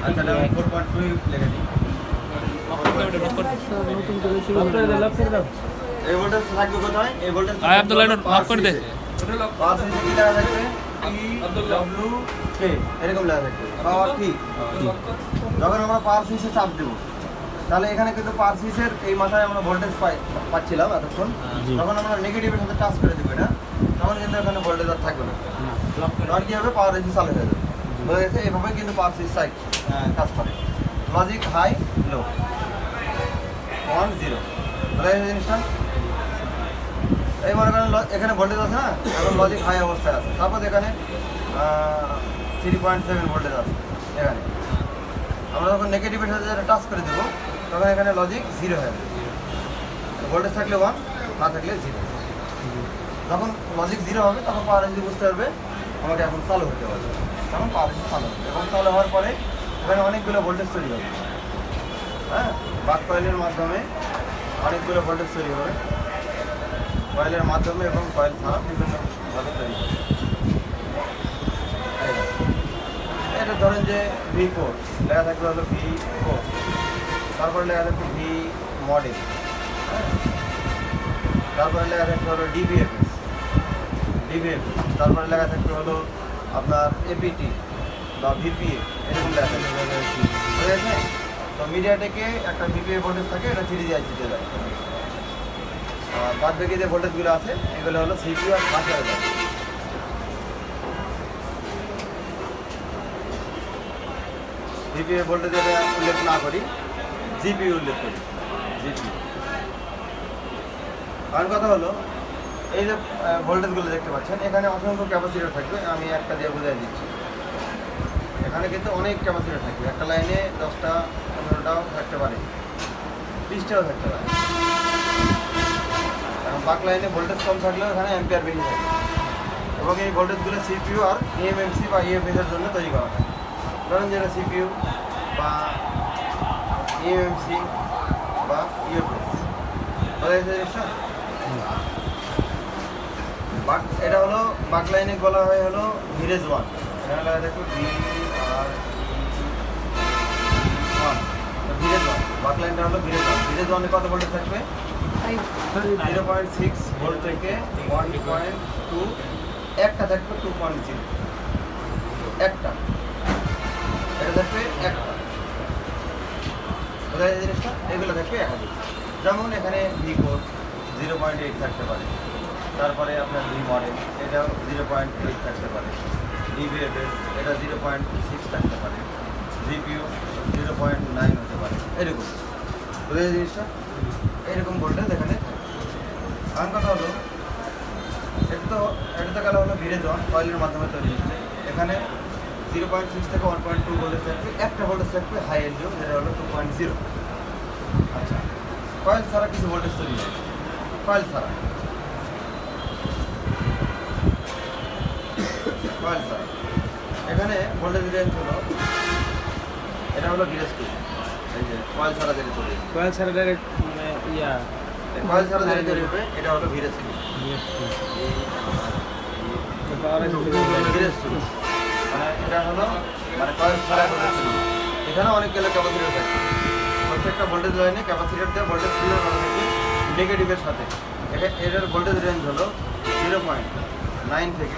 আচ্ছা এটা 4.2 লেখা দিই। নতুন করে শুরু করে দাও, লক করে দাও। এই ভোল্টেজ থাকবে কোথায়? এই ভোল্টেজ আয় আব্দুল্লাহ লক করে দে। পাওয়ার সুইচে কি লেখা থাকবে? PWK এরকম লেখা থাকবে। পাওয়ার কি? যখন আমরা পাওয়ার সুইচে চাপ দেব তাহলে এখানে কিন্তু পাওয়ার সুইচের এই মাথায় আমরা ভোল্টেজ পাচ্ছিলাম এতক্ষণ। যখন আমরা নেগেটিভের সাথে টাচ করে দেবো এটা, তখন কিন্তু এখানে ভোল্টেজ আর থাকবে না। তখন কি হবে? পাওয়ার সুইচ চালু হয়ে যাবে। বোঝা গেছে? এইভাবে কিন্তু পাওয়ার সুইচ কাজ করে। Logic high low 1 0। বোঝা গেছে জিনিসটা? এই মনে করেন এখানে ভোল্টেজ আছে না, এখন লজিক হাই অবস্থায় আছে। সাপোজ এখানে 3.7 ভোল্টেজ আছে। এখানে আমরা যখন নেগেটিভের সাথে টাচ করে দেবো তখন এখানে লজিক 0 হয়ে যাবে। ভোল্টেজ থাকলে 1, না থাকলে 0। যখন লজিক 0 হবে তখন পাওয়ার এসি বুঝতে পারবে আমাকে এখন চালু হতে হবে। তখন পাওয়ার এসি চালু হবে এবং চালু হওয়ার পরে এখানে অনেকগুলো ভোল্টেজ তৈরি হবে। হ্যাঁ, বাক কয়েলের মাধ্যমে অনেকগুলো ভোল্টেজ তৈরি হবে। কয়েলের মাধ্যমে এবং কয়েল ছাড়া বিভিন্নভাবে তৈরি হবে। এটা ধরেন যে V4 লেখা থাকবে হলো V4, তারপরে লেখা থাকবে V মডেল, হ্যাঁ, তারপরে লেখা থাকবে হলো DVFS, তারপরে লেখা থাকবে হলো আপনার APT বা VPA, এরকম লেখা থাকবে। ঠিক আছে? তো মিডিয়াটেকে একটা VPA ভোল্টেজ থাকে, এটা 3G IC-তে যায়। বাদ বাকি যে ভোল্টেজগুলো আছে এগুলো হলো CPU আর হার্ডওয়্যারে যায়। VPA ভোল্টেজের উল্লেখ না করি, GPU উল্লেখ করি। GPU কারণ কথা হলো এই যে ভোল্টেজগুলো দেখতে পাচ্ছেন এখানে অসংখ্য ক্যাপাসিটর থাকবে। আমি একটা দিয়ে বোঝাই দিচ্ছি। এখানে কিন্তু অনেক ক্যাপাসিটর থাকবে। একটা লাইনে 10টা 15টাও থাকতে পারে, 20টাও থাকতে পারে। এবং বাক লাইনে ভোল্টেজ কম থাকলেও এখানে অ্যাম্পিয়ার বেশি থাকে। এবং এই ভোল্টেজগুলো CPU আর eMMC বা EFS এর জন্য তৈরি করা হয়। ধরেন যেটা CPU বা eMMC বা EFS, বোঝা গেছে জিনিসটা? এটা হলো বাক লাইনে বলা হয় হলো ভিরেজ 1। এখানে লেখা থাকবে VR1, ভিরেজ 1। বাক লাইনটা হলো ভিরেজ 1। ভিরেজ 1 এ কত ভোল্টেজ থাকবে? 0.6 ভোল্ট থেকে 1.2, একটা থাকবে 2.0, একটা, এটা থাকবে একটা। বোঝা যায় জিনিসটা? এগুলো থাকবে একাধিক। যেমন এখানে V4 0.8 থাকতে পারে, তারপরে আপনার V মডেল এটা 0.8 থাকতে পারে, DVFS এটা 0.6 থাকতে পারে, GPU 0.9 হতে পারে, এরকম। বোঝা যায় জিনিসটা? এইরকম ভোল্টেজ এখানে থাকে। কারণ কথা হলো এটা তো গেল হলো ভিরেজ 1, কয়েলের মাধ্যমে তৈরি হচ্ছে। এখানে 0.6 থেকে 1.2 ভোল্টেজ থাকবে, একটা ভোল্টেজ থাকবে হাই এলডিও যেটা হলো 2.0। আচ্ছা, কয়েল ছাড়া কিছু ভোল্টেজ তৈরি হয়, কয়েল ছাড়া এখানে ভোল্টেজ রেঞ্জ হলো, এটা হলো ভিরেজ 2। এই যে কয়েল ছাড়া যেটা তৈরি, কয়েল ছাড়া ডাইরেক্ট মানে কয়েল ছাড়া যেটা তৈরি হবে এটা হলো ভিরেজ 2। ভিরেজ 2 মানে এটা হলো মানে কয়েল ছাড়া ভোল্টেজ তৈরি। এখানে অনেকগুলো ক্যাপাসিটর থাকে। প্রত্যেকটা ভোল্টেজ লাইনে ক্যাপাসিটর দিয়ে ভোল্টেজ ফিল করা থাকে নেগেটিভের সাথে। এটার ভোল্টেজ রেঞ্জ হলো 0.9 থেকে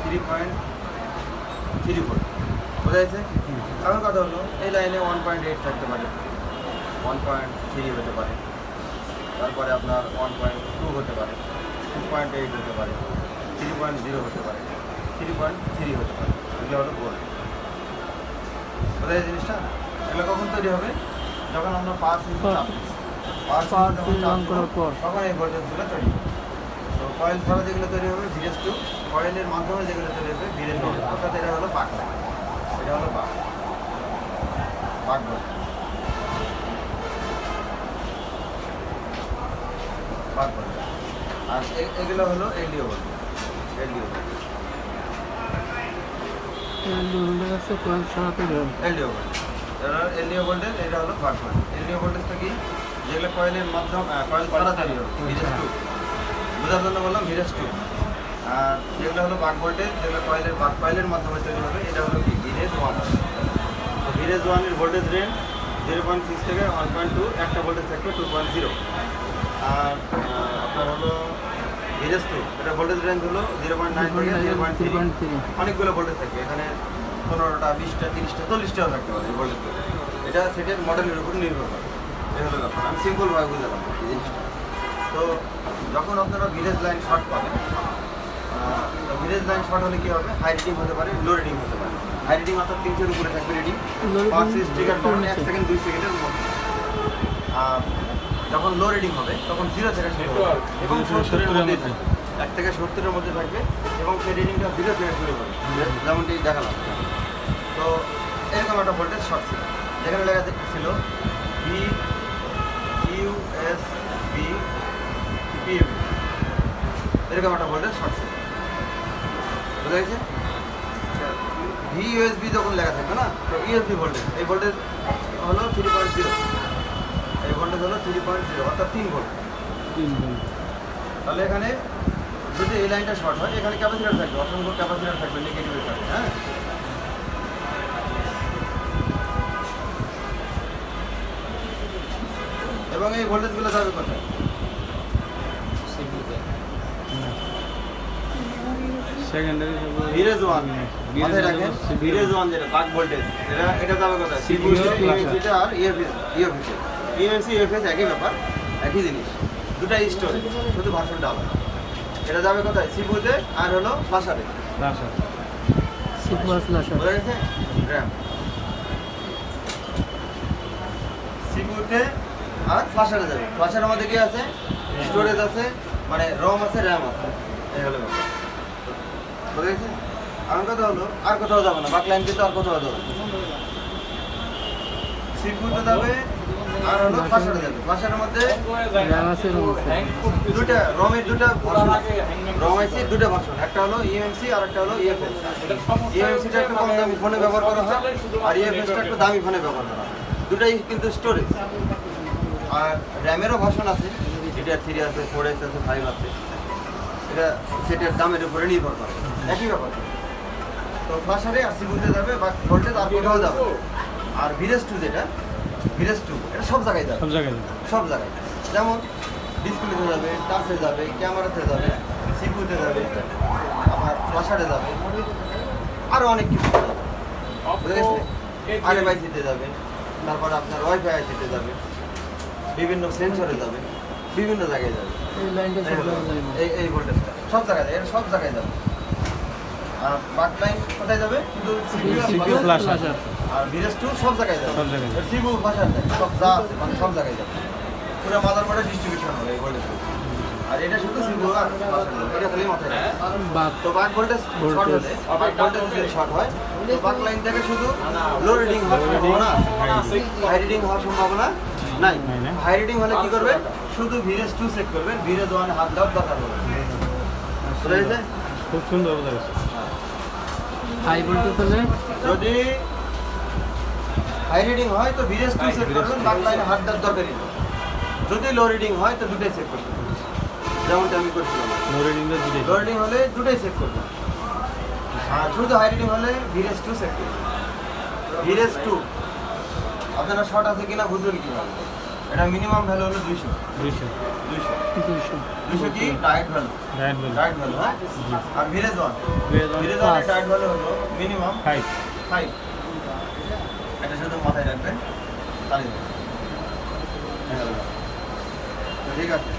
3.3 ভোল্ট। বোঝা যাচ্ছে? এখন কথা হলো এই লাইনে 1.8 থাকতে পারে, 1.3 হতে পারে, তারপরে আপনার 1.2 হতে পারে, 2.8 হতে পারে, 3.0 হতে পারে, 3.3 হতে পারে। এগুলো হলো ভোল্ট। বোঝা যায় জিনিসটা? এগুলো কখন তৈরি হবে? যখন আমরা পাওয়ার সুইচ করার পর তখন এই ভোল্টেজগুলো তৈরি হবে। তো কয়েল ছাড়া যেগুলো তৈরি হবে ভিরেজ 2, কয়েলের মাধ্যমে যেগুলো তৈরি হবে ভিরেজ 1। অর্থাৎ এটা হলো বাক লাইন, এটা হলো বাক ভোল্টেজ, বাক ভোল্টেজ। আর এগুলো হলো LDO voltage, LDO voltage, LDO voltage. LDO voltage এটা হলো বাক ভোল্টেজ। এলডিও ভোল্টেজটা কি? যেগুলো কয়েলের মাধ্যমে কয়েল ছাড়া তৈরি হবে ভিরেজ 2, বোঝার জন্য বললাম ভিরেজ 2। আর যেগুলো হলো বাক ভোল্টেজ, যেগুলো বাক কয়েলের মাধ্যমে তৈরি হবে এটা হলো কি ভিরেজ 1। তো ভিরেজ ভিরেজ ওয়ানের ভোল্টেজ রেঞ্জ 0.6 থেকে 1.2, একটা ভোল্টেজ থাকবে 2.0। আর আপনার হলো ভিরেজ টু, এটা ভোল্টেজ রেঞ্জ হলো 0.9 থেকে 0.3। অনেকগুলো ভোল্টেজ থাকবে এখানে, 15টা, 20টা, 30টা, 40টাও থাকতে পারে এই ভোল্টেজ। এটা সেটের মডেলের উপর নির্ভর করে। এই হলো ব্যাপার, আমি সিম্পলভাবে বুঝালাম এই জিনিসটা। তো যখন আপনারা ভিলেজ লাইন শর্ট পাবেন, ভিলেজ লাইন শর্ট হলে কী হবে, হাই রিডিং হতে পারে, লো রিডিং হতে পারে। হাই রিডিং অর্থাৎ 300-এর উপরে থাকবে রিডিং, 5 সুইচ ট্রিগার করলে 1 সেকেন্ড 2 সেকেন্ডের মধ্যে। আর যখন লো রিডিং হবে তখন 0 থেকে শুরু হবে এবং 70-এর মধ্যে থাকবে, 1 থেকে 70-এর মধ্যে থাকবে এবং সেই রিডিংটা 0 থেকে শুরু হবে, যেমনটি দেখালাম। তো এরকম একটা ভোল্টেজ শর্ট ছিল, যেখানে লেখা ছিল VUSB PUB, এরকম একটা ভোল্টেজ শর্ট ছিল, বুঝা গেছে? VUSB যখন লেখা থাকবে না, তো USB ভোল্টেজ, এই ভোল্টেজ হলো 3.0, এই ভোল্টেজ হলো 3.0 অর্থাৎ 3 ভোল্ট। তাহলে এখানে যদি এই লাইনটা শর্ট হয়, এখানে ক্যাপাসিটার থাকবে, অসংখ্য ক্যাপাসিটার থাকবে নেগেটিভের কারণে, হ্যাঁ। এবং এই ভোল্টেজগুলো যাবে কোথায়? সেকেন্ডারি ভিরেজ ওয়ান, মাথায় রাখেন, ভিরেজ ওয়ান যেটা বাক ভোল্টেজ, এটা যাবে কোথায়? সিপিইউতে আর ইএফএস একই ব্যাপার, একই জিনিস, দুটা স্টোরেজ, শুধু ভার্সনটা আলাদা। এটা যাবে কোথায়? সিপিইউতে আর হলো ফ্ল্যাশারে, বোঝা গেছে? র্যাম সিপিইউতে আর ফ্ল্যাশারে যাবে। ফ্ল্যাশারের মধ্যে কি আছে? স্টোরেজ আছে, মানে রম আছে, র্যাম আছে, এই হলো ব্যাপার, বোঝা গেছে? আমার কথা হলো আর কোথাও যাবে না, বাক লাইন কিন্তু আর কোথাও যাবে না, সিপিইউতে যাবে আর হলো ফ্ল্যাশারে যাবে। ফ্ল্যাশারের মধ্যে দুটা রমের দুটা ভার্সন আছে, রম আছে দুটা ভার্সন, একটা হলো ইএমসি আর একটা হলো ইএফএস। ইএমসিটা একটু কম দামি ফোনে ব্যবহার করা হয় আর ইএফএসটা একটু দামি ফোনে ব্যবহার করা হয়, দুটাই কিন্তু স্টোরেজ। আর র্যামেরও ভার্সন আছে, DDR3 আছে, 4X আছে, 5 আছে, এটা সেটার দামের উপরে নির্ভর করে, একই ব্যাপার। তো ফ্ল্যাশারে আর সিপিইউতে যাবে বা ভোল্টেজ আর কোথাও যাবে। আর ভিরেজ টু যেটা, ভিরেজ টু এটা সব জায়গায় যাবে, সব জায়গায়, যেমন ডিসপ্লেতে যাবে, টাচে যাবে, ক্যামেরাতে যাবে, সিপিইউতে যাবে, আবার ফ্ল্যাশারে যাবে, আরও অনেক কিছু যাবে, বুঝা গেছে? RFIC-তে যাবে, তারপরে আপনার ওয়াইফাই আইসিতে যাবে, বিভিন্ন সেন্সরে যাবে, বিভিন্ন জায়গায় যাবে। এই ভোল্টেজটা সব জায়গায় যাবে, এটা সব জায়গায় যাবে। আর বাক লাইন কোথায় যাবে? কিন্তু সিপিইউ ফ্ল্যাশার আর ভিরেজ টু সব জায়গায় যাবে, সিপিইউ ফ্ল্যাশার নেই, সব যা আছে মানে সব জায়গায় যাবে, পুরো মাদারবোর্ডে ডিস্ট্রিবিউশন হবে এই ভোল্টেজ। আর এটা শুধু সিপিইউ আর ফ্ল্যাশার, এটা খালি মাথায় রাখবেন। তো বাক ভোল্টেজ শর্ট হলে, বাক ভোল্টেজ যদি শর্ট হয়, তো বাক লাইন থেকে শুধু লো রিডিং হওয়ার সম্ভাবনা আছে, হাই রিডিং হওয়ার সম্ভাবনা নাই। হাই রিডিং হলে কি করবেন? শুধু ভিরেজ টু চেক করবেন, ভিরেজ ওয়ান হাত দেওয়ার দরকার হবে, বুঝা গেছে? খুব সুন্দর বোঝা গেছে। হাই ভোল্টেজ হলে যদি হাই রিডিং হয় তো ভিরেজ টু চেক করবেন, বাক লাইনে হাত দেওয়ার দরকারই নেই। যদি লো রিডিং হয় তো দুটাই চেক করবেন, যেমনটা আমি করছিলাম। লো রিডিং হলে দুটাই চেক করবেন, আর শুধু হাই রিডিং হলে ভিরেজ টু চেক করবেন। ভিরেজ টু আপনারা শর্ট আছে কিনা বুঝবেন কীভাবে? এটা মিনিমাম ভ্যালু হলো 200 কি ডায়েট ভ্যালু, ডায়েট ভ্যালু, হ্যাঁ। আর ভিরেজ ওয়ান, ভিরেজ ওয়ানের ডায়েট ভ্যালু হলো মিনিমাম 5। এটা শুধু মাথায় রাখবেন, তাহলে ঠিক আছে।